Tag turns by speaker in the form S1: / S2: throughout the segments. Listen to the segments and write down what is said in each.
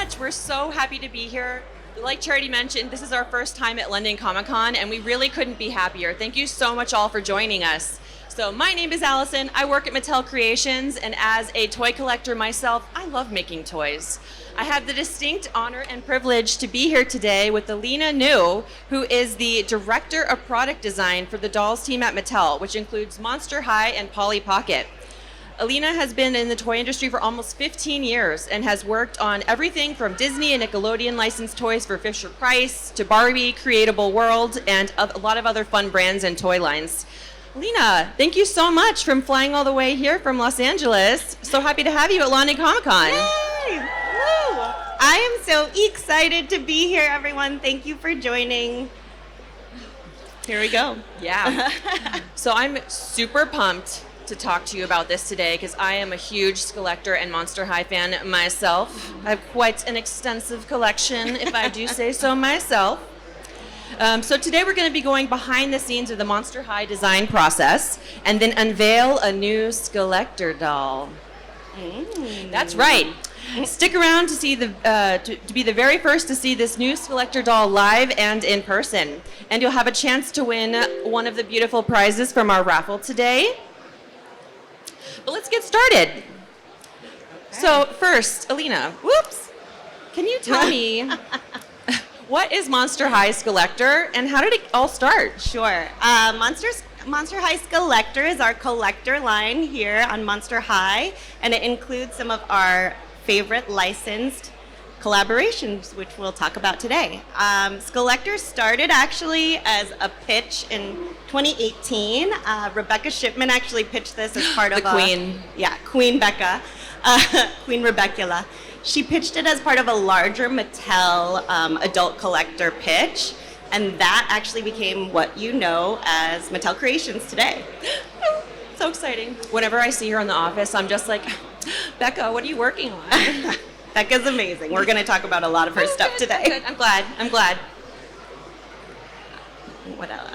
S1: much. We're so happy to be here. Like Charity mentioned, this is our first time at London Comic Con, and we really couldn't be happier. Thank you so much all for joining us. So my name is Allison. I work at Mattel Creations, and as a toy collector myself, I love making toys. I have the distinct honor and privilege to be here today with Alena Niu, who is the Director of Product Design for the Dolls team at Mattel, which includes Monster High and Polly Pocket. Alena has been in the toy industry for almost 15 years and has worked on everything from Disney and Nickelodeon licensed toys for Fisher-Price to Barbie, Creatable World, and a lot of other fun brands and toy lines. Alena, thank you so much for flying all the way here from Los Angeles. So happy to have you at London Comic Con.
S2: Yay! Woo! I am so excited to be here, everyone. Thank you for joining. Here we go.
S1: Yeah. So I'm super pumped to talk to you about this today because I am a huge Skullector and Monster High fan myself. I have quite an extensive collection, if I do say so myself. So today we're going to be going behind the scenes of the Monster High design process and then unveil a new Skullector doll. That's right. Stick around to see to be the very first to see this new Skullector doll live and in person. And you'll have a chance to win one of the beautiful prizes from our raffle today. But let's get started. Okay. So first, Alena, can you tell me what is Monster High Skullector and how did it all start?
S2: Sure. Monster High Skullector is our collector line here on Monster High, and it includes some of our favorite licensed collaborations, which we'll talk about today. Skullector started actually as a pitch in 2018. Rebecca Shipman actually pitched this as part of
S1: the Queen.
S2: Queen Becca, Queen Rebecula. She pitched it as part of a larger Mattel adult collector pitch, and that actually became what you know as Mattel Creations today.
S1: So exciting. Whenever I see her in the office, I'm just like, Becca, what are you working on?
S2: Becca's amazing. We're going to talk about a lot of her stuff today.
S1: Good. I'm glad.
S2: What else?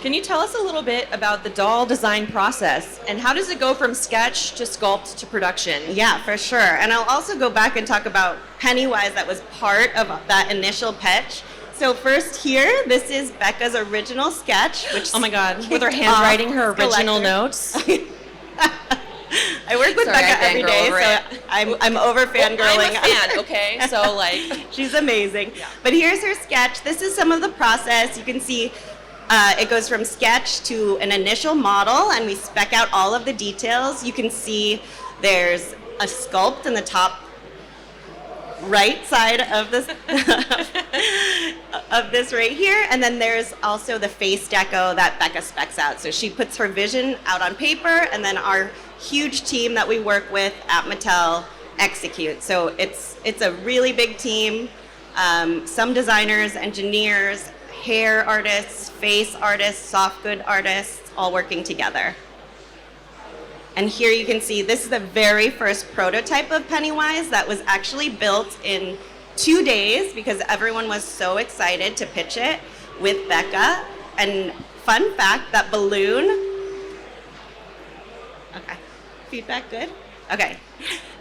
S1: Can you tell us a little bit about the doll design process and how does it go from sketch to sculpt to production?
S2: Yeah, for sure. And I'll also go back and talk about Pennywise that was part of that initial pitch. So first here, this is Becca's original sketch, which
S1: oh my God, with her handwriting her original notes.
S2: I work with Becca every day, so I'm over fangirling.
S1: I'm a fan, okay? So like,
S2: she's amazing.
S1: Yeah.
S2: But here's her sketch. This is some of the process. You can see it goes from sketch to an initial model, and we spec out all of the details. You can see there's a sculpt in the top right side of this of this right here, and then there's also the face deco that Becca specs out. So she puts her vision out on paper, and then our huge team that we work with at Mattel execute. So it's a really big team. Some designers, engineers, hair artists, face artists, soft good artists, all working together. And here you can see this is the very first prototype of Pennywise that was actually built in 2 days because everyone was so excited to pitch it with Becca. And fun fact, that balloon, okay, feedback good? Okay.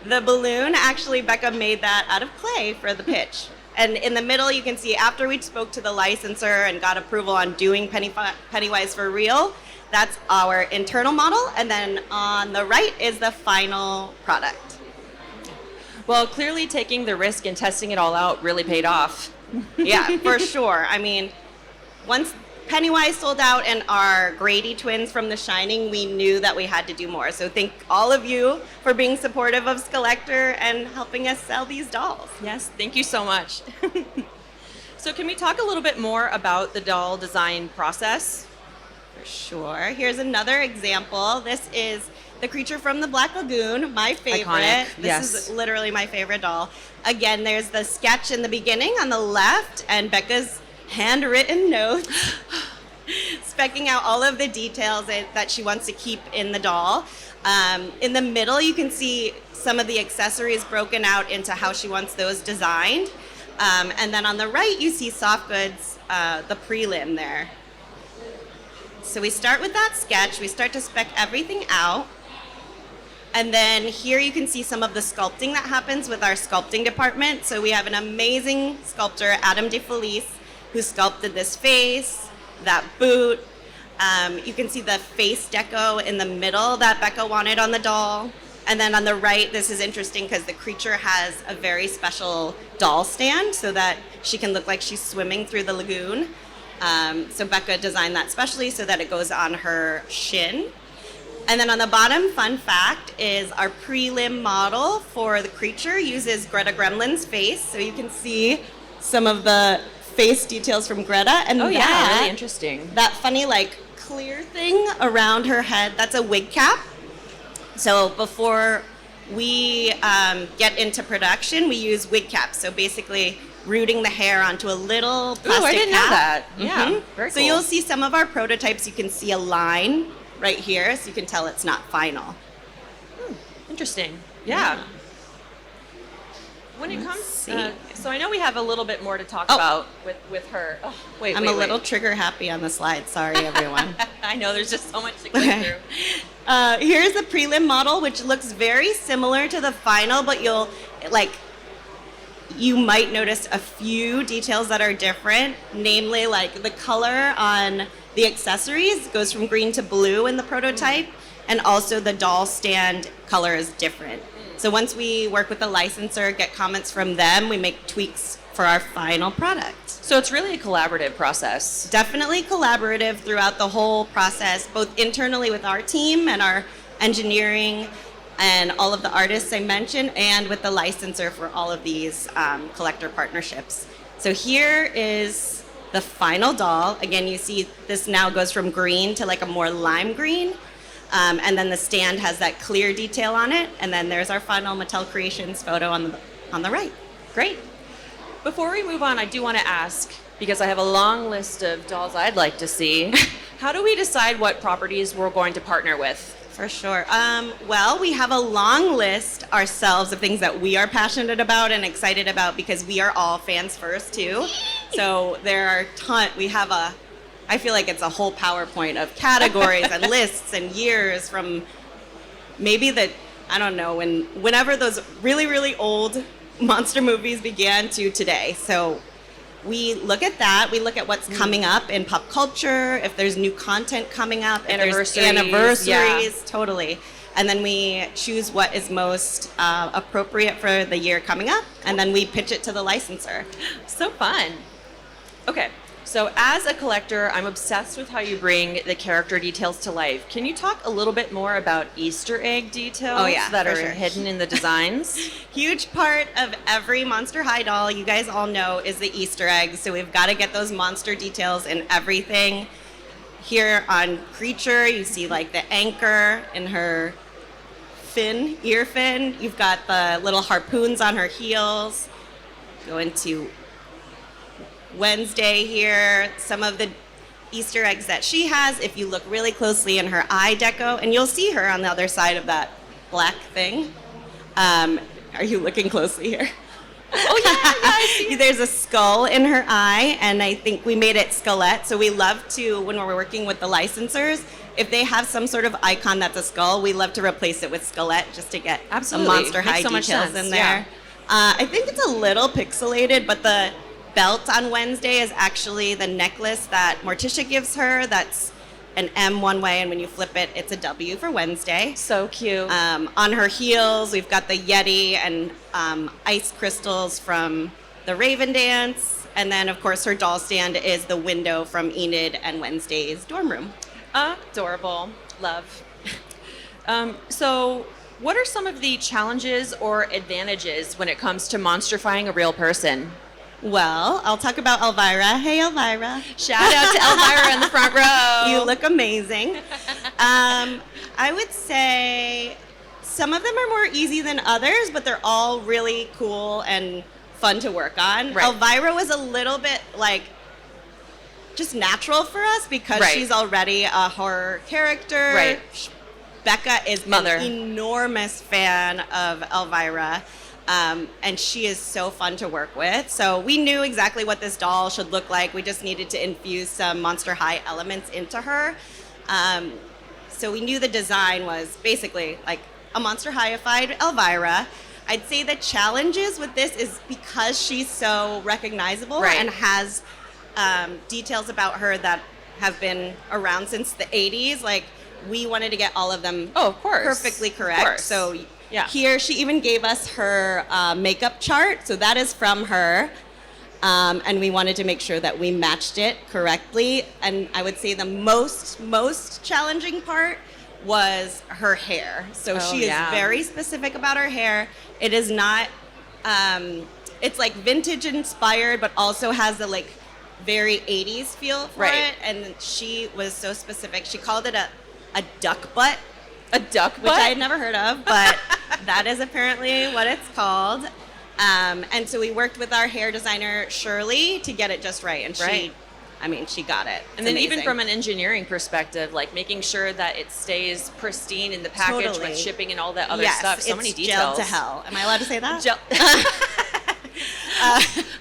S2: The balloon, actually Becca made that out of clay for the pitch. And in the middle you can see after we spoke to the licensor and got approval on doing Pennywise for real, that's our internal model, and then on the right is the final product.
S1: Well, clearly taking the risk and testing it all out really paid off.
S2: Yeah, for sure. I mean, once Pennywise sold out and our Grady twins from The Shining, we knew that we had to do more. So thank all of you for being supportive of Skullector and helping us sell these dolls.
S1: Yes, thank you so much. So can we talk a little bit more about the doll design process?
S2: For sure. Here's another example. This is the creature from the Black Lagoon, my favorite.
S1: Iconic.
S2: This is literally my favorite doll. Again, there's the sketch in the beginning on the left and Becca's handwritten notes specking out all of the details that she wants to keep in the doll. In the middle, you can see some of the accessories broken out into how she wants those designed. And then on the right, you see soft goods, the prelim there. So we start with that sketch. We start to spec everything out. And then here you can see some of the sculpting that happens with our sculpting department. So we have an amazing sculptor, Adam DeFelice, who sculpted this face, that boot. You can see the face deco in the middle that Becca wanted on the doll. And then on the right, this is interesting because the creature has a very special doll stand so that she can look like she's swimming through the lagoon. So Becca designed that specially so that it goes on her shin. And then on the bottom, fun fact, is our prelim model for the creature uses Greta Gremlin's face. So you can see some of the face details from Greta. And
S1: really interesting.
S2: That funny, like, clear thing around her head, that's a wig cap. So before we get into production, we use wig caps. So basically rooting the hair onto a little plastic cap.
S1: Oh, I didn't know that. Yeah, very
S2: So
S1: cool.
S2: you'll see some of our prototypes, you can see a line right here, so you can tell it's not final.
S1: Interesting. Yeah. When it comes, so I know we have a little bit more to talk about with her. Oh, wait,
S2: I'm a little trigger happy on the slide. Sorry, everyone.
S1: I know there's just so much to go
S2: Okay.
S1: through.
S2: Here's the prelim model, which looks very similar to the final, but you might notice a few details that are different, namely like the color on the accessories goes from green to blue in the prototype, and also the doll stand color is different. So once we work with the licensor, get comments from them, we make tweaks for our final product.
S1: So it's really a collaborative process.
S2: Definitely collaborative throughout the whole process, both internally with our team and our engineering and all of the artists I mentioned, and with the licensor for all of these collector partnerships. So here is the final doll. Again, you see this now goes from green to like a more lime green. And then the stand has that clear detail on it. And then there's our final Mattel Creations photo on the right.
S1: Great. Before we move on, I do want to ask, because I have a long list of dolls I'd like to see, how do we decide what properties we're going to partner with?
S2: For sure. Well, we have a long list ourselves of things that we are passionate about and excited about because we are all fans first too. So there are I feel like it's a whole PowerPoint of categories and lists and years from maybe whenever those really, really old monster movies began to today. So we look at that. We look at what's coming up in pop culture, if there's new content coming up, if there's anniversaries, totally. And then we choose what is most appropriate for the year coming up, and then we pitch it to the licensor.
S1: So fun. Okay, so as a collector, I'm obsessed with how you bring the character details to life. Can you talk a little bit more about Easter egg details that are hidden in the designs?
S2: Huge part of every Monster High doll, you guys all know, is the Easter eggs. So we've got to get those monster details in everything. Here on Creature, you see like the anchor in her ear fin. You've got the little harpoons on her heels. Go into Wednesday here, some of the Easter eggs that she has, if you look really closely in her eye deco, and you'll see her on the other side of that black thing. Are you looking closely here?
S1: Oh, yeah, I see.
S2: There's a skull in her eye, and I think we made it Skulette. So we love to, when we're working with the licensors, if they have some sort of icon that's a skull, we love to replace it with Skulette just to get some Monster High details in there.
S1: Yeah.
S2: I think it's a little pixelated, but the belt on Wednesday is actually the necklace that Morticia gives her. That's an M one way, and when you flip it, it's a W for Wednesday.
S1: So cute.
S2: On her heels, we've got the Yeti and ice crystals from the Raven Dance. And then, of course, her doll stand is the window from Enid and Wednesday's dorm room.
S1: Adorable. Love. So what are some of the challenges or advantages when it comes to monsterifying a real person?
S2: Well, I'll talk about Elvira. Hey, Elvira.
S1: Shout out to Elvira in the front row.
S2: You look amazing. I would say some of them are more easy than others, but they're all really cool and fun to work on.
S1: Right.
S2: Elvira was a little bit like just natural for us because she's already a horror character.
S1: Right.
S2: Becca is
S1: an
S2: enormous fan of Elvira. And she is so fun to work with. So we knew exactly what this doll should look like. We just needed to infuse some Monster High elements into her. So we knew the design was basically like a Monster High-ified Elvira. I'd say the challenges with this is because she's so recognizable
S1: Right.
S2: and has details about her that have been around since the 80s. Like, we wanted to get all of them
S1: Oh, of course.
S2: perfectly correct.
S1: Of course.
S2: So
S1: Yeah.
S2: here, she even gave us her makeup chart. So that is from her. And we wanted to make sure that we matched it correctly. And I would say the most challenging part was her hair. So
S1: Oh,
S2: she is
S1: yeah.
S2: very specific about her hair. It is not, it's like vintage inspired, but also has the like very 80s feel for
S1: Right.
S2: it. And she was so specific. She called it a duck butt,
S1: A duck butt?
S2: which I had never heard of, but that is apparently what it's called. And so we worked with our hair designer, Shirley, to get it just right. And
S1: Right.
S2: she got it.
S1: And then even from an engineering perspective, like making sure that it stays pristine in the package
S2: Totally.
S1: with shipping and all that other
S2: yes,
S1: stuff. So many details.
S2: Gel to hell. Am I allowed to say that?
S1: Gel.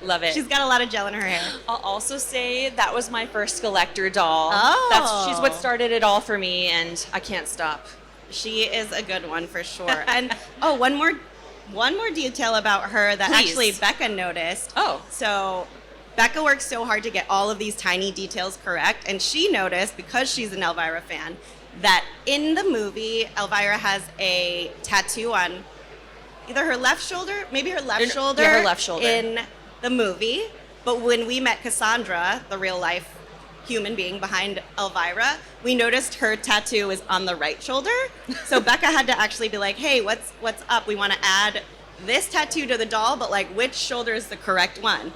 S1: Love it.
S2: She's got a lot of gel in her hair.
S1: I'll also say that was my first Skullector doll.
S2: Oh.
S1: She's what started it all for me, and I can't stop.
S2: She is a good one for sure. And one more detail about her that
S1: Please.
S2: actually Becca noticed.
S1: Oh.
S2: So Becca works so hard to get all of these tiny details correct, and she noticed, because she's an Elvira fan, that in the movie, Elvira has a tattoo on either her left shoulder, maybe her left shoulder.
S1: Yeah, her left shoulder.
S2: In the movie. But when we met Cassandra, the real life human being behind Elvira, we noticed her tattoo is on the right shoulder. So Becca had to actually be like, hey, what's up? We want to add this tattoo to the doll, but like, which shoulder is the correct one?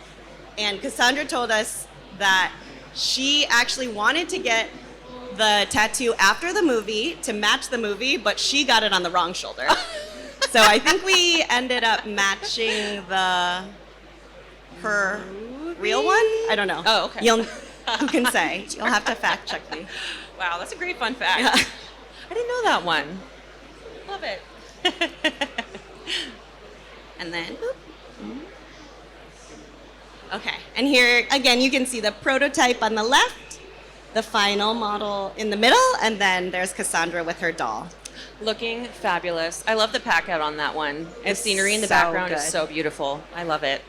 S2: And Cassandra told us that she actually wanted to get the tattoo after the movie to match the movie, but she got it on the wrong shoulder. So I think we ended up matching her real one. I don't know.
S1: Oh, okay.
S2: Who can say? You'll have to fact check me.
S1: Wow, that's a great fun fact.
S2: Yeah.
S1: I didn't know that one. Love it.
S2: And then, okay. And here, again, you can see the prototype on the left, the final model in the middle, and then there's Cassandra with her doll.
S1: Looking fabulous. I love the pack out on that one. The
S2: It's
S1: scenery in the
S2: so
S1: background is
S2: good.
S1: so beautiful. I love it.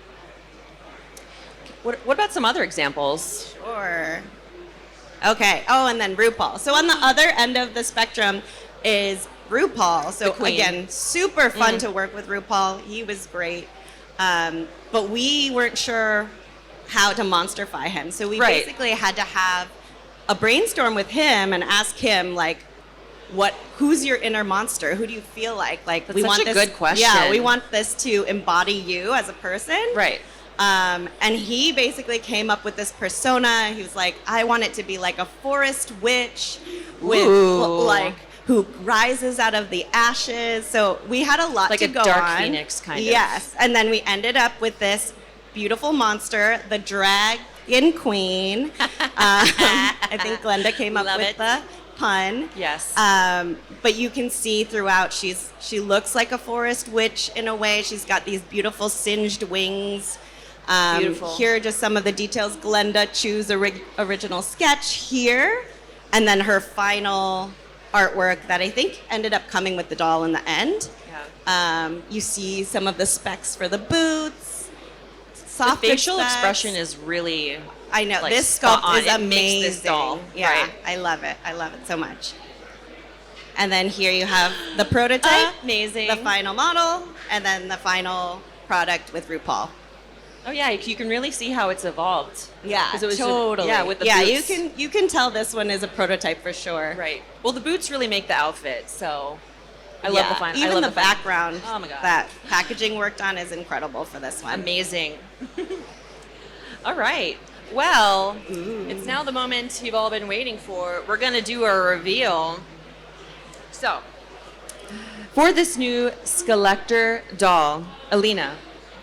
S1: What about some other examples?
S2: Sure. Okay. Oh, and then RuPaul. So on the other end of the spectrum is RuPaul. So
S1: The queen.
S2: again, super fun to work with RuPaul. He was great. But we weren't sure how to monsterify him. So we
S1: Right.
S2: basically had to have a brainstorm with him and ask him, like, who's your inner monster? Who do you feel like? Like,
S1: That's
S2: we
S1: such
S2: want
S1: a
S2: this.
S1: good question.
S2: Yeah, we want this to embody you as a person.
S1: Right.
S2: And he basically came up with this persona. He was like, I want it to be like a forest witch with
S1: Ooh.
S2: like who rises out of the ashes. So we had a lot
S1: Like
S2: to
S1: a
S2: go
S1: dark
S2: on.
S1: phoenix kind of.
S2: Yes. And then we ended up with this beautiful monster, the dragon queen. I think Glenda came up
S1: Love
S2: with
S1: it.
S2: the pun.
S1: Yes.
S2: But you can see throughout she looks like a forest witch in a way. She's got these beautiful singed wings.
S1: Beautiful.
S2: Here are just some of the details. Glenda Chu's original sketch here, and then her final artwork that I think ended up coming with the doll in the end.
S1: Yeah.
S2: You see some of the specs for the boots.
S1: The
S2: Soft
S1: facial
S2: specs.
S1: expression is really.
S2: I know,
S1: like,
S2: this
S1: spot
S2: sculpt
S1: on.
S2: is
S1: It
S2: amazing.
S1: makes this doll,
S2: Yeah,
S1: right.
S2: I love it. I love it so much. And then here you have the prototype,
S1: Amazing.
S2: the final model, and then the final product with RuPaul.
S1: Oh yeah, you can really see how it's evolved.
S2: Yeah,
S1: 'Cause it was
S2: totally.
S1: yeah, with the
S2: boots.
S1: boots.
S2: you can tell this one is a prototype for sure.
S1: Right. Well, the boots really make the outfit, so I love the final.
S2: Even
S1: I love
S2: the
S1: final.
S2: background
S1: Oh my God.
S2: that packaging worked on is incredible for this one.
S1: Amazing. All right. Well, it's now the moment you've all been waiting for. We're going to do a reveal. So, for this new Skullector doll, Alena,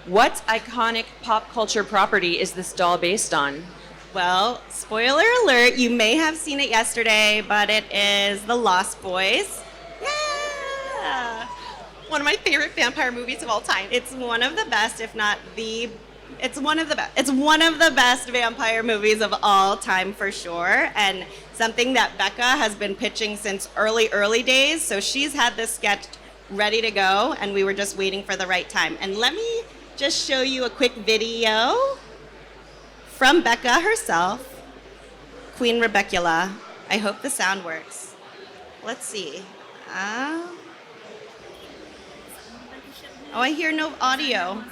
S1: what iconic pop culture property is this doll based on?
S2: Well, spoiler alert, you may have seen it yesterday, but it is The Lost Boys. Yeah!
S1: One of my favorite vampire movies of all time.
S2: It's one of the best, if not the it's one of the best. It's one of the best vampire movies of all time for sure, and something that Becca has been pitching since early days. So she's had this sketch ready to go, and we were just waiting for the right time. And let me just show you a quick video from Becca herself, Queen Rebecula. I hope the sound works. Let's see. Oh, I hear no audio.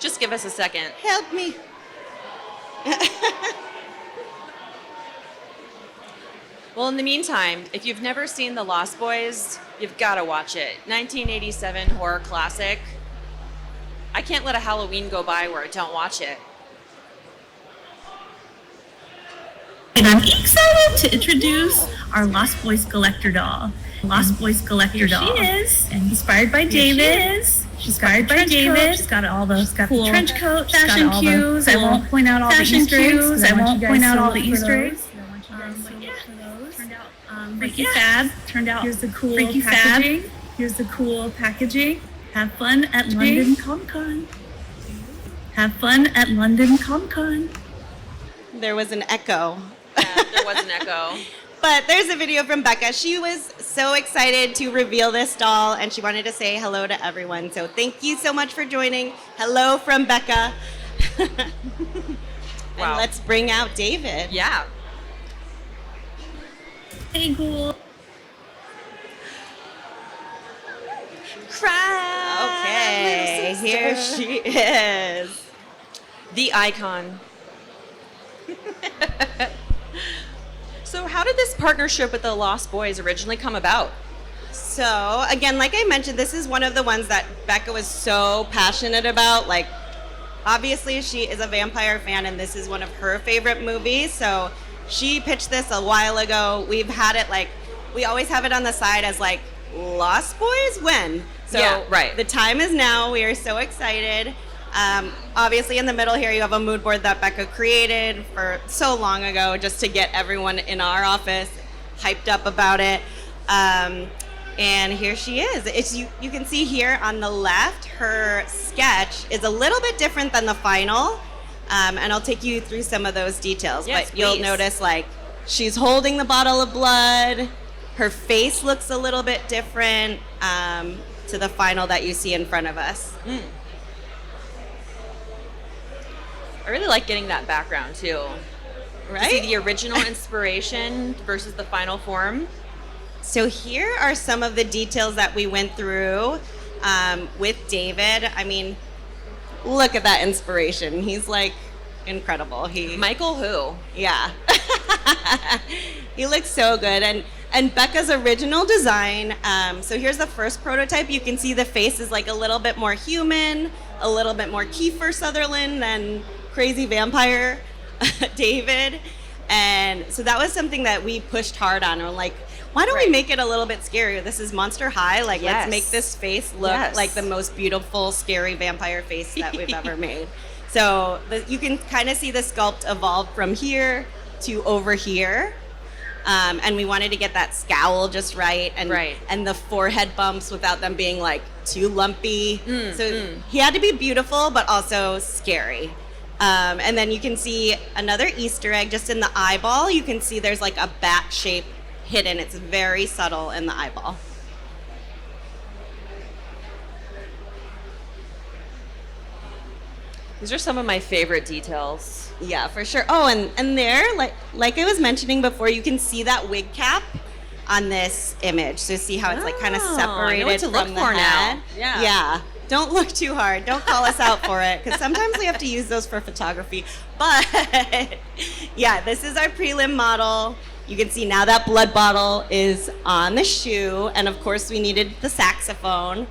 S1: Just give us a second.
S2: Help me.
S1: Well, in the meantime, if you've never seen The Lost Boys, you've got to watch it. 1987 horror classic. I can't let a Halloween go by where I don't watch it.
S3: And I'm excited to introduce our Lost Boys Skullector doll. Lost Boys Skullector doll. She is. And inspired by David. She's inspired by David. She's got all those cool trench coat, fashion cues. I won't point out all the Easter eggs. I won't point out all the Easter eggs. Freaky Fab turned out. Here's the cool packaging. Here's the cool packaging. Have fun at London Comic Con. Have fun at London Comic Con.
S2: There was an echo.
S1: Yeah, there was an echo.
S2: But there's a video from Becca. She was so excited to reveal this doll, and she wanted to say hello to everyone. So thank you so much for joining. Hello from Becca. And
S1: Wow.
S2: let's bring out David.
S1: Yeah.
S3: Hey, cool.
S1: Cry.
S2: Okay, here she is.
S1: The icon. So how did this partnership with the Lost Boys originally come about?
S2: So, again, like I mentioned, this is one of the ones that Becca was so passionate about. Like, obviously, she is a vampire fan, and this is one of her favorite movies. So, she pitched this a while ago. We've had it, like, we always have it on the side as, like, Lost Boys? When? So,
S1: Yeah, right.
S2: The time is now. We are so excited. Obviously, in the middle here, you have a mood board that Becca created for so long ago just to get everyone in our office hyped up about it. And here she is. It's, you can see here on the left, her sketch is a little bit different than the final. And I'll take you through some of those details.
S1: Yes,
S2: but you'll
S1: please.
S2: notice, like, she's holding the bottle of blood. Her face looks a little bit different to the final that you see in front of us.
S1: I really like getting that background too.
S2: Right?
S1: To see the original inspiration versus the final form.
S2: So here are some of the details that we went through with David. I mean, look at that inspiration. He's like incredible.
S1: Michael who?
S2: Yeah. He looks so good. And Becca's original design, so here's the first prototype. You can see the face is like a little bit more human, a little bit more Kiefer Sutherland than crazy vampire David. And so that was something that we pushed hard on. We're like, why don't we make it a little bit scarier? This is Monster High. Like,
S1: Yes.
S2: let's make this face look
S1: Yes.
S2: like the most beautiful, scary vampire face that we've ever made. So you can kind of see the sculpt evolve from here to over here. And we wanted to get that scowl just right, and the forehead bumps without them being like too lumpy. He had to be beautiful, but also scary. And then you can see another Easter egg just in the eyeball. You can see there's like a bat shape hidden. It's very subtle in the eyeball.
S1: These are some of my favorite details.
S2: Yeah, for sure. Oh, and there, like I was mentioning before, you can see that wig cap on this image. So see how it's like kind of
S1: Oh, I
S2: separated
S1: know what to
S2: from
S1: look
S2: the
S1: for
S2: head.
S1: now. Yeah.
S2: Yeah. Don't look too hard. Don't call us out for it, because sometimes we have to use those for photography. But yeah, this is our prelim model. You can see now that blood bottle is on the shoe, and of course we needed the saxophone.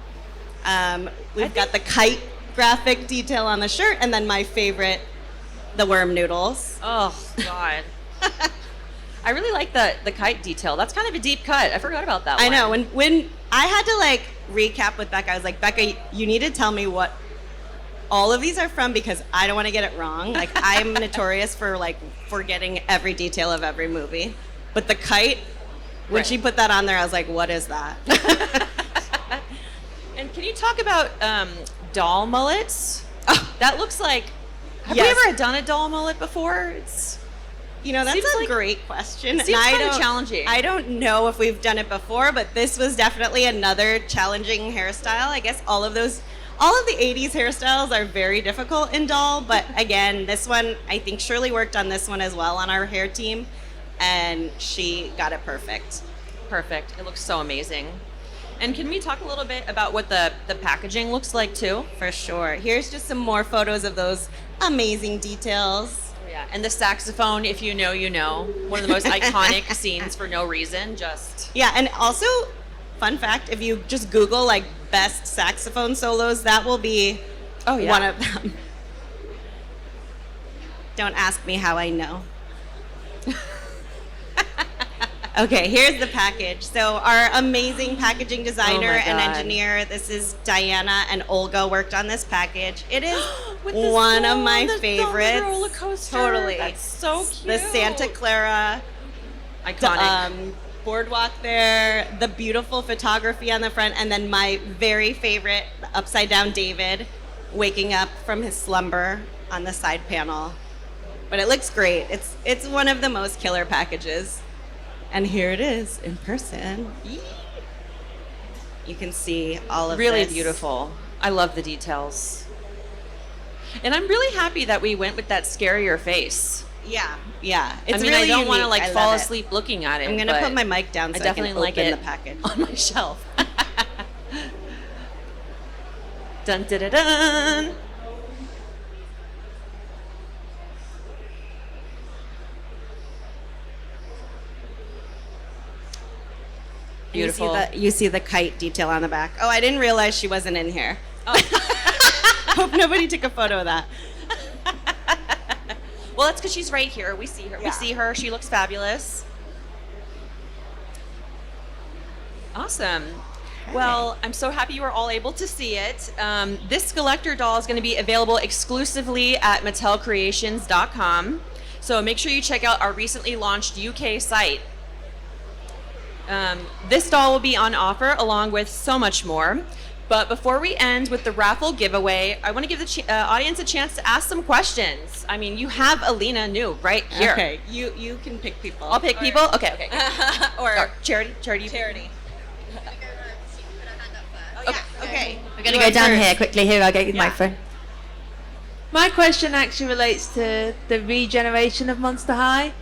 S2: We've got the kite graphic detail on the shirt, and then my favorite, the worm noodles.
S1: Oh God. I really like the kite detail. That's kind of a deep cut. I forgot about that one.
S2: I know. When I had to like recap with Becca, I was like, Becca, you need to tell me what all of these are from, because I don't want to get it wrong. Like, I'm notorious for like forgetting every detail of every movie. But the kite, when she put that on there, I was like, what is that?
S1: And can you talk about doll mullets? That looks like. Have
S2: Yes.
S1: we ever done a doll mullet before?
S2: You know, that's
S1: Seems
S2: a
S1: like-
S2: great question.
S1: it seems
S2: and I
S1: kinda
S2: don't-
S1: challenging.
S2: I don't know if we've done it before, but this was definitely another challenging hairstyle. I guess all of the 80s hairstyles are very difficult in doll, but again, this one, I think Shirley worked on this one as well on our hair team, and she got it perfect.
S1: Perfect. It looks so amazing. And can we talk a little bit about what the packaging looks like too?
S2: For sure. Here's just some more photos of those amazing details.
S1: Yeah, and the saxophone, if you know, you know. One of the most iconic scenes for no reason, just...
S2: Yeah, and also, fun fact, if you just Google like best saxophone solos, that will be one of them. Don't ask me how I know. Okay, here's the package. So our amazing packaging designer and
S1: God.
S2: engineer, this is Diana and Olga, worked on this package. It is
S1: With the
S2: one of
S1: song,
S2: my
S1: the
S2: favorites.
S1: roller coaster.
S2: Totally.
S1: That's so cute.
S2: The Santa Clara
S1: Iconic.
S2: boardwalk there, the beautiful photography on the front, and then my very favorite, the upside down David waking up from his slumber on the side panel. But it looks great. It's one of the most killer packages. And here it is in person. Yee. You can see all of
S1: Really
S2: this.
S1: beautiful. I love the details. And I'm really happy that we went with that scarier face.
S2: Yeah. It's
S1: I mean,
S2: really
S1: I don't want to
S2: unique.
S1: like
S2: I
S1: fall
S2: love it.
S1: asleep looking at it.
S2: I'm gonna
S1: but
S2: put my mic down so
S1: I definitely
S2: I can
S1: like
S2: open
S1: it
S2: the package.
S1: on my shelf. Dun dun dun dun. Beautiful.
S2: You see the kite detail on the back. Oh, I didn't realize she wasn't in here.
S1: Oh.
S2: Hope nobody took a photo of that.
S1: Well, that's because she's right here. We see her.
S2: Yeah.
S1: We see her. She looks fabulous. Awesome. Well, I'm so happy you were all able to see it. This Skullector doll is going to be available exclusively at MattelCreations.com. So make sure you check out our recently launched UK site. This doll will be on offer along with so much more. But before we end with the raffle giveaway, I want to give the audience a chance to ask some questions. I mean, you have Alena Niu right here.
S2: Okay, you can pick people.
S1: I'll pick people? Okay.
S2: Or
S1: Charity.
S2: Charity. Oh, yeah. Okay.
S4: We're going to go down here quickly. Here, I'll get you the
S2: Yeah.
S4: microphone.
S5: My question actually relates to the regeneration of Monster High.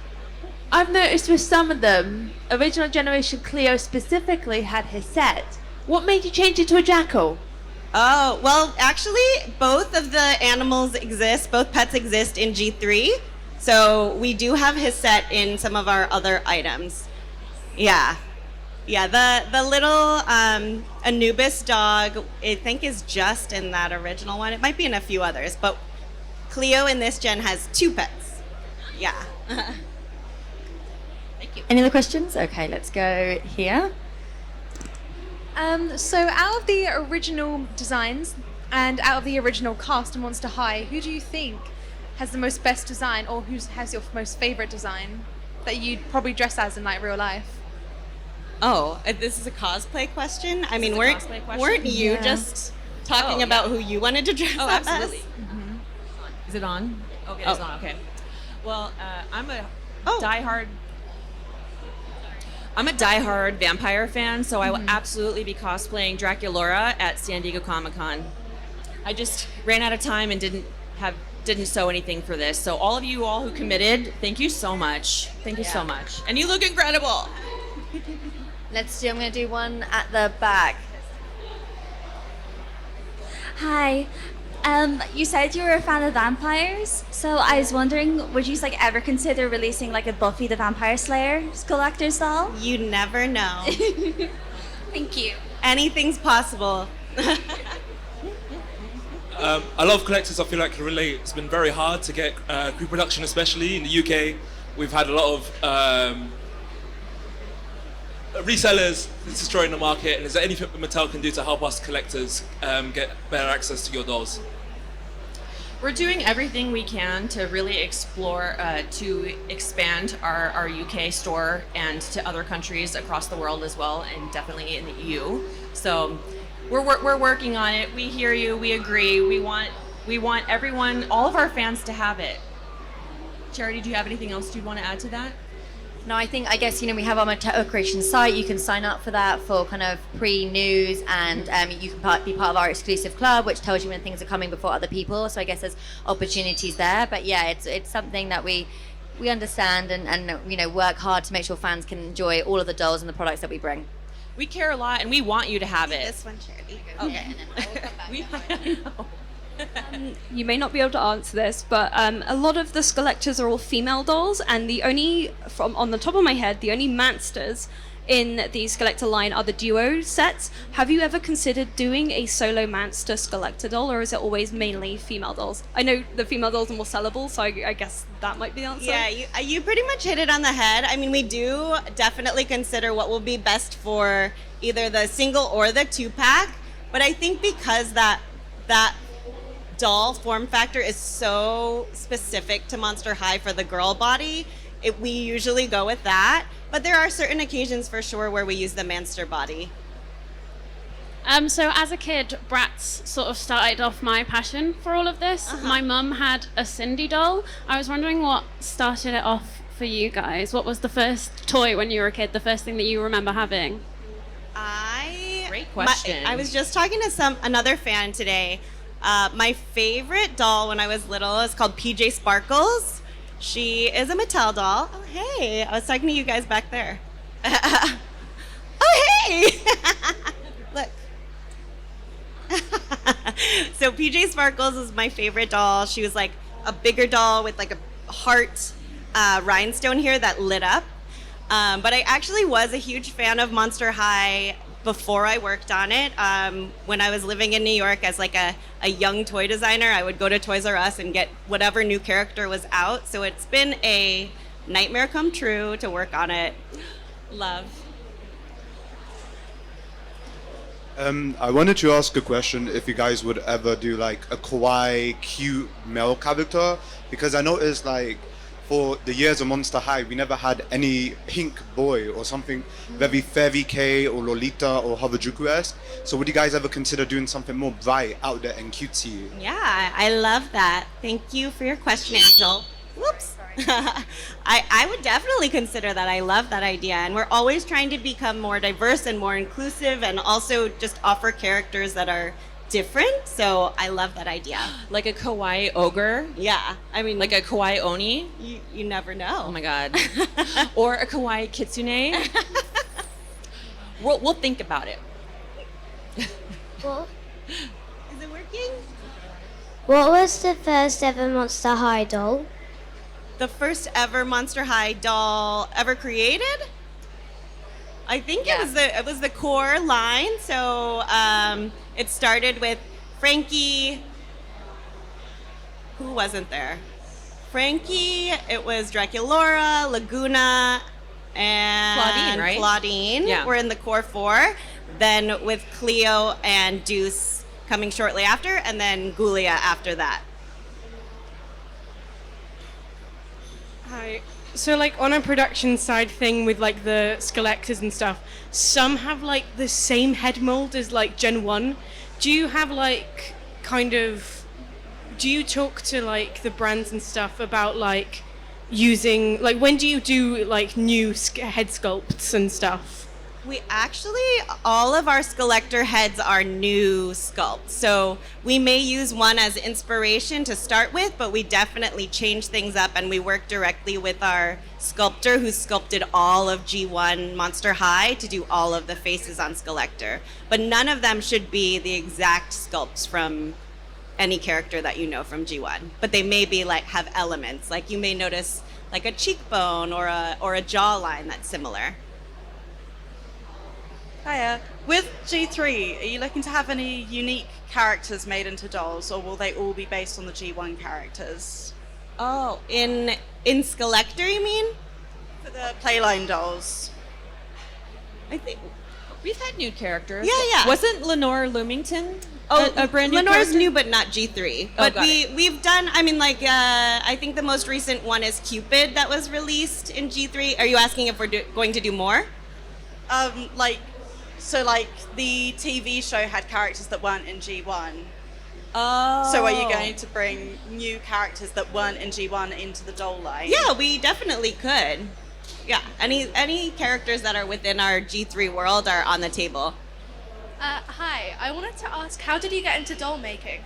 S5: I've noticed with some of them, original generation Cleo specifically had his set. What made you change it to a jackal?
S2: Oh, well, actually, both of the animals exist. Both pets exist in G3. So we do have his set in some of our other items. Yeah. Yeah, the little Anubis dog, I think, is just in that original one. It might be in a few others, but Cleo in this gen has 2 pets. Yeah.
S4: Any other questions? Okay, let's go here.
S6: So out of the original designs and out of the original cast of Monster High, who do you think has the most best design, or who has your most favorite design that you'd probably dress as in like real life?
S2: Oh, this is a cosplay question? I mean,
S1: a
S2: weren't
S1: cosplay question?
S2: weren't you
S6: Yeah.
S2: just talking
S1: Oh,
S2: about
S1: yeah.
S2: who you wanted to dress
S1: Oh,
S2: up
S1: absolutely.
S2: as?
S1: Is it on? Okay, it's on. Okay. Well, I'm a
S2: Oh.
S1: diehard vampire fan, so I will absolutely be cosplaying Draculaura at San Diego Comic-Con. I just ran out of time and didn't sew anything for this. So all of you all who committed, thank you so much. Thank you so much. And you look incredible.
S4: I'm going to do one at the back. Hi. You said you were a fan of vampires, so I was wondering, would you ever consider releasing a Buffy the Vampire Slayer Skullector's doll?
S2: You never know.
S4: Thank you.
S2: Anything's possible.
S7: I love collectors. I feel like I can relate. It's been very hard to get pre-production, especially in the UK. We've had a lot of resellers destroying the market. And is there anything that Mattel can do to help us collectors get better access to your dolls?
S1: We're doing everything we can to really explore, to expand our UK store and to other countries across the world as well, and definitely in the EU. So we're working on it. We hear you. We agree. We want everyone, all of our fans, to have it. Charity, do you have anything else you'd want to add to that?
S8: No, I guess, we have our Mattel Creations site. You can sign up for that for kind of pre-news, and you can be part of our exclusive club, which tells you when things are coming before other people. So I guess there's opportunities there. But yeah, it's something that we understand and work hard to make sure fans can enjoy all of the dolls and the products that we bring.
S1: We care a lot, and we want you to have it.
S2: This one, Charity.
S8: Okay, and then I will come back.
S1: I know.
S9: You may not be able to answer this, but a lot of the Skullectors are all female dolls, and on the top of my head, the only Mansters in the Skullector line are the duo sets. Have you ever considered doing a solo Manster Skullector doll, or is it always mainly female dolls? I know the female dolls are more sellable, so I guess that might be the answer.
S2: Yeah, you pretty much hit it on the head. I mean, we do definitely consider what will be best for either the single or the 2-pack, but I think because that doll form factor is so specific to Monster High for the girl body, we usually go with that. But there are certain occasions for sure where we use the Manster body.
S10: So as a kid, Bratz sort of started off my passion for all of this. My mum had a Cindy doll. I was wondering what started it off for you guys. What was the first toy when you were a kid, the first thing that you remember having?
S1: Great question.
S2: I was just talking to another fan today. My favorite doll when I was little is called PJ Sparkles. She is a Mattel doll. Oh, hey. I was talking to you guys back there. Oh, hey. Look. So PJ Sparkles is my favorite doll. She was like a bigger doll with like a heart rhinestone here that lit up. But I actually was a huge fan of Monster High before I worked on it. When I was living in New York as like a young toy designer, I would go to Toys R Us and get whatever new character was out. So it's been a nightmare come true to work on it.
S1: Love.
S11: I wanted to ask a question if you guys would ever do like a kawaii, cute male character, because I noticed like for the years of Monster High, we never had any pink boy or something very fairy K or Lolita or Harajuku-esque. So would you guys ever consider doing something more bright, out there, and cutesy?
S2: Yeah, I love that. Thank you for your question, Angel. Whoops. I would definitely consider that. I love that idea. And we're always trying to become more diverse and more inclusive and also just offer characters that are different. So I love that idea.
S1: Like a kawaii ogre?
S2: Yeah. I mean,
S1: Like a kawaii oni?
S2: you never know.
S1: Oh my god. Or a kawaii kitsune? We'll think about it.
S12: What,
S2: Is it working?
S12: what was the first ever Monster High doll?
S2: The first ever Monster High doll ever created? I think it was the core line. So it started with Frankie. Who wasn't there? Frankie. It was Draculaura, Laguna, and
S1: Claudine, right?
S2: Claudine
S1: Yeah.
S2: were in the core 4. Then with Cleo and Deuce coming shortly after, and then Gulia after that.
S13: Hi. So like on a production side thing with like the Skullectors and stuff, some have like the same head mold as like Gen 1. Do you have like do you talk to like the brands and stuff about like using, like when do you do like new head sculpts and stuff?
S2: We actually, all of our Skullector heads are new sculpts. So we may use one as inspiration to start with, but we definitely change things up and we work directly with our sculptor who sculpted all of G1 Monster High to do all of the faces on Skullector. But none of them should be the exact sculpts from any character that you know from G1. But they may be like, have elements. Like you may notice like a cheekbone or a jawline that's similar.
S14: Hiya. With G3, are you looking to have any unique characters made into dolls, or will they all be based on the G1 characters?
S2: Oh, in Skullector, you mean?
S14: For the Playline dolls.
S2: I think
S1: We've had new characters.
S2: Yeah.
S1: Wasn't Lenore Loomington a brand new
S2: Lenore's
S1: character?
S2: new, but not G3. But
S1: got it.
S2: we've done. I mean, like I think the most recent one is Cupid that was released in G3. Are you asking if we're going to do more?
S14: So the TV show had characters that weren't in G1.
S1: Oh.
S14: So are you going to bring new characters that weren't in G1 into the doll line?
S2: Yeah, we definitely could. Yeah, any characters that are within our G3 world are on the table.
S15: Hi, I wanted to ask, how did you get into doll making?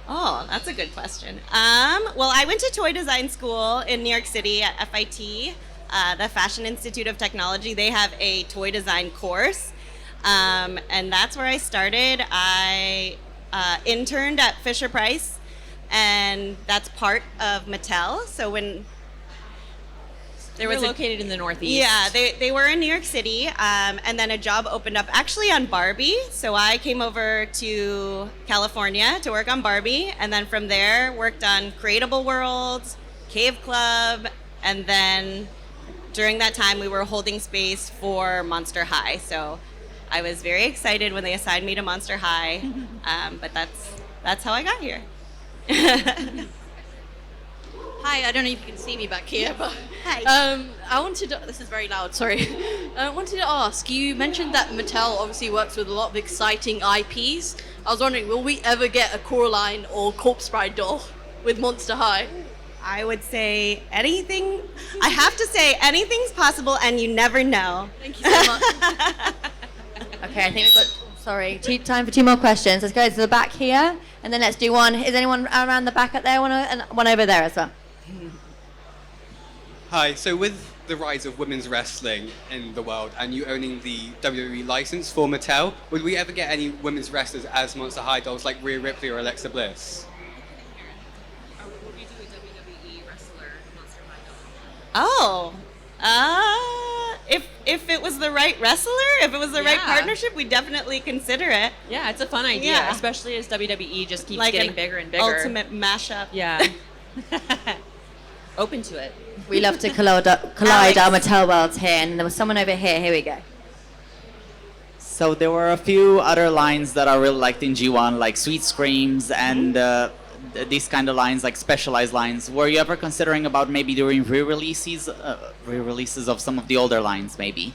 S2: Oh, that's a good question. Well, I went to toy design school in New York City at FIT, the Fashion Institute of Technology. They have a toy design course, and that's where I started. I interned at Fisher Price, and that's part of Mattel. So when
S1: They were located in the Northeast.
S2: Yeah, they were in New York City, and then a job opened up actually on Barbie. So I came over to California to work on Barbie, and then from there worked on Creatable World, Cave Club, and then during that time we were holding space for Monster High. So I was very excited when they assigned me to Monster High, but that's how I got here.
S16: Hi, I don't know if you can see me back here, but
S2: hi.
S16: I wanted to, this is very loud, sorry. I wanted to ask, you mentioned that Mattel obviously works with a lot of exciting IPs. I was wondering, will we ever get a Coraline or Corpse Bride doll with Monster High?
S2: I would say anything. I have to say anything's possible, and you never know.
S16: Thank you so much.
S8: Okay, I think we've got, sorry, time for 2 more questions. Let's go to the back here, and then let's do one. Is anyone around the back up there? And one over there as well.
S17: Hi, so with the rise of women's wrestling in the world and you owning the WWE license for Mattel, would we ever get any women's wrestlers as Monster High dolls like Rhea Ripley or Alexa Bliss?
S2: Oh, if it was the right wrestler, if it was the right partnership, we'd definitely consider it.
S1: Yeah, it's a fun idea,
S2: Yeah.
S1: especially as WWE just keeps
S2: Like
S1: getting
S2: an
S1: bigger and bigger.
S2: ultimate mashup.
S1: Yeah. Open to it.
S8: We love to collide our Mattel worlds here, and there was someone over here. Here we go.
S18: So there were a few other lines that I really liked in G1, like Sweet Screams and these kind of lines, like specialized lines. Were you ever considering about maybe doing re-releases of some of the older lines, maybe?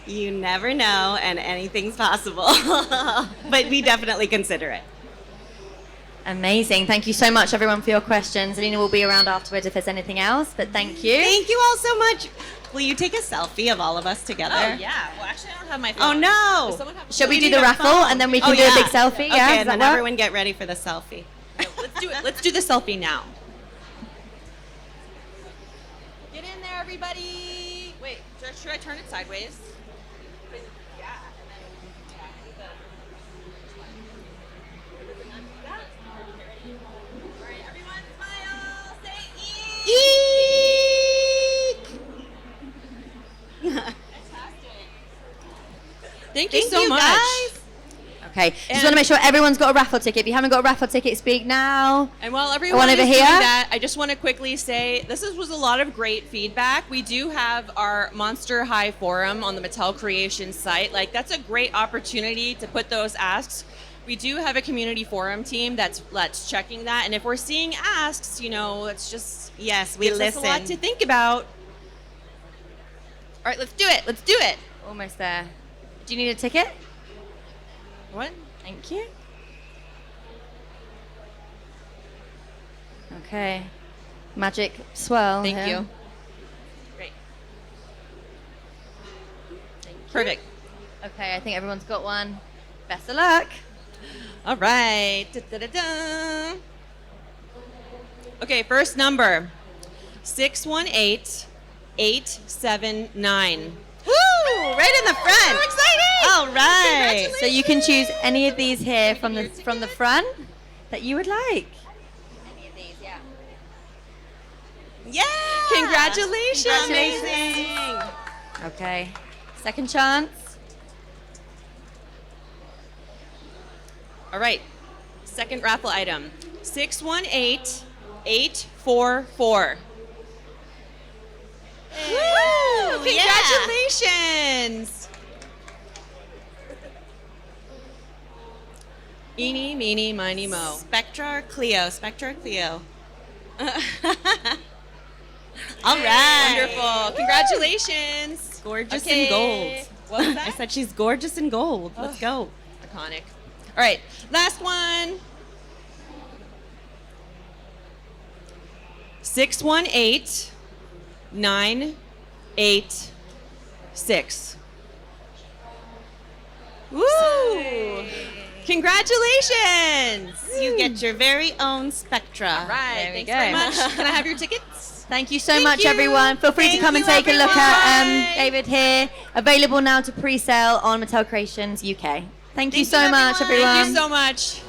S2: You never know, and anything's possible. But we definitely consider it.
S8: Amazing. Thank you so much, everyone, for your questions. Alena will be around afterwards if there's anything else, but thank you.
S2: Thank you all so much. Will you take a selfie of all of us together?
S1: Oh, yeah. Well, actually, I don't have my
S2: Oh,
S1: phone.
S2: no.
S1: Does someone have-
S8: Shall we do
S2: need
S8: the
S2: a
S8: raffle,
S2: phone.
S8: and then we can
S2: Oh,
S8: do a big selfie?
S2: Okay,
S8: Yeah, does
S2: and
S8: that
S2: then
S8: work?
S2: everyone get ready for the selfie.
S1: Let's do it. Let's do the selfie now. Get in there, everybody. Wait, should I turn it sideways? Thank you so much.
S2: Guys.
S8: Okay, just want to make sure everyone's got a raffle ticket. If you haven't got a raffle ticket, speak now.
S1: And while everyone
S8: One
S1: is
S8: over
S1: doing
S8: here.
S1: that, I just want to quickly say this was a lot of great feedback. We do have our Monster High forum on the Mattel Creations site. Like, that's a great opportunity to put those asks. We do have a community forum team that's checking that. And if we're seeing asks, it's just
S2: we
S1: gives us
S2: listen.
S1: a lot to think about. All right, let's do it. Let's do it.
S8: Almost there. Do you need a ticket?
S1: What?
S8: Thank you. Okay. Magic swirl.
S1: Thank
S8: here.
S1: you. Great. Perfect.
S8: Okay, I think everyone's got one. Best of luck.
S1: All right. Da-da-da-da. Okay, first number 618-879.
S2: Woo! Right in the front.
S1: So exciting!
S2: All right.
S8: So you can choose any of these here from the front that you would like. Any of these, yeah.
S2: Yeah!
S1: Congratulations!
S2: Amazing.
S8: Okay. Second chance.
S1: All right. Second raffle item 618-844. Woo! Congratulations! Eeny, meeny, miny, mo.
S2: Spectra or Cleo? Spectra or Cleo? All right.
S1: Wonderful. Congratulations.
S2: Gorgeous
S1: Okay.
S2: in gold.
S1: What was
S2: I
S1: that?
S2: said she's gorgeous in gold. Let's go.
S1: Iconic. All right, last one. 618-986. Woo! Congratulations!
S2: You get your very own Spectra.
S1: All right,
S8: There we
S1: thanks very
S8: go.
S1: much. Can I have your tickets?
S8: Thank you so
S1: Thank
S8: much,
S1: you.
S8: everyone. Feel free to
S1: Thank
S8: come and
S1: you,
S8: take a look
S1: everyone.
S8: at David here. Available now to pre-sale on Mattel Creations UK. Thank you so much, everyone.
S1: Thank you so much.